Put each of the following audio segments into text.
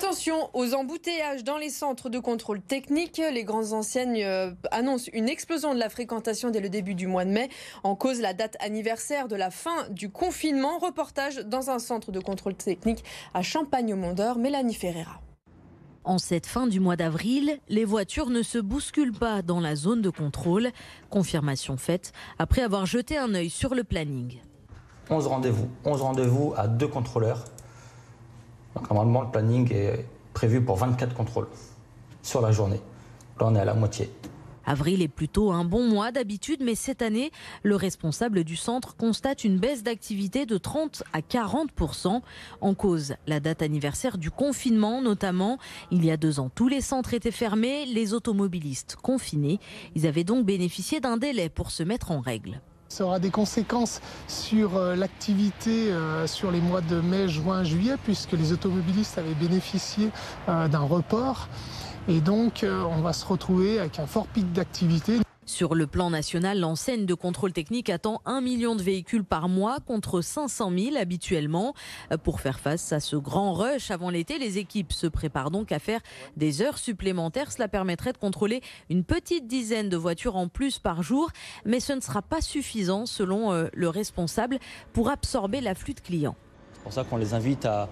Attention aux embouteillages dans les centres de contrôle technique. Les grandes enseignes annoncent une explosion de la fréquentation dès le début du mois de mai. En cause, la date anniversaire de la fin du confinement. Reportage dans un centre de contrôle technique à Champagne-au-Mont-d'Or. Mélanie Ferreira. En cette fin du mois d'avril, les voitures ne se bousculent pas dans la zone de contrôle. Confirmation faite après avoir jeté un œil sur le planning. 11 rendez-vous à 2 contrôleurs. Donc normalement, le planning est prévu pour 24 contrôles sur la journée. Là, on est à la moitié. Avril est plutôt un bon mois d'habitude, mais cette année, le responsable du centre constate une baisse d'activité de 30 à 40%. En cause, la date anniversaire du confinement notamment. Il y a 2 ans, tous les centres étaient fermés, les automobilistes confinés. Ils avaient donc bénéficié d'un délai pour se mettre en règle. Ça aura des conséquences sur l'activité sur les mois de mai, juin, juillet, puisque les automobilistes avaient bénéficié d'un report. Et donc, on va se retrouver avec un fort pic d'activité. Sur le plan national, l'enseigne de contrôle technique attend 1 million de véhicules par mois contre 500 000 habituellement. Pour faire face à ce grand rush avant l'été, les équipes se préparent donc à faire des heures supplémentaires. Cela permettrait de contrôler une petite dizaine de voitures en plus par jour. Mais ce ne sera pas suffisant, selon le responsable, pour absorber l'afflux de clients. C'est pour ça qu'on les invite à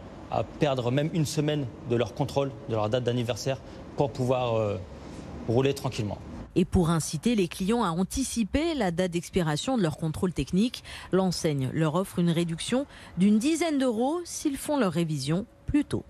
perdre même une semaine de leur contrôle, de leur date d'anniversaire, pour pouvoir rouler tranquillement. Et pour inciter les clients à anticiper la date d'expiration de leur contrôle technique, l'enseigne leur offre une réduction d'une dizaine d'euros s'ils font leur révision plus tôt.